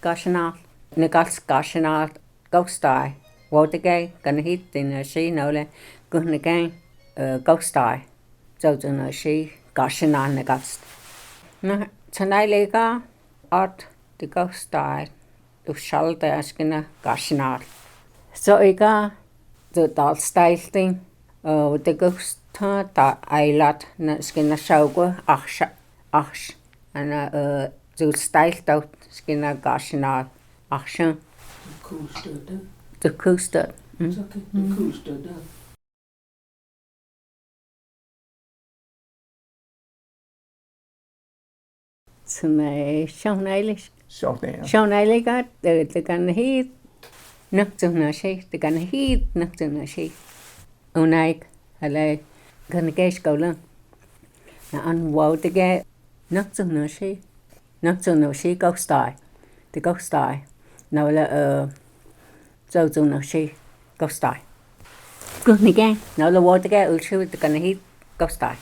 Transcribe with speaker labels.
Speaker 1: Gashanal. Nagas Gashanal Ghostai. Watergay, Ganahit in a she nole, Gunagain, Ghostai. Zozuna she, Gashanan Nagast. Tanailega art the Ghostai, the Shalda Askina Gashanar. So iga the dal style thing, the ghost that I lot skin a shauga achs and the style out skin a gashanar action. The coaster.
Speaker 2: It's okay. The coaster.
Speaker 1: Sunay Shaunailish.
Speaker 2: Something.
Speaker 1: Shaunailiga, the gun heat. Noctuna she, the gun heat, Noctuna she. Unaik, Hale, Gunagash Golan. And wow the gay Noctuna she. Noctuna she ghost die. The ghost die. Now Zozuna she ghost die. Good again. Now the water gay will shoot the gun heat ghost die.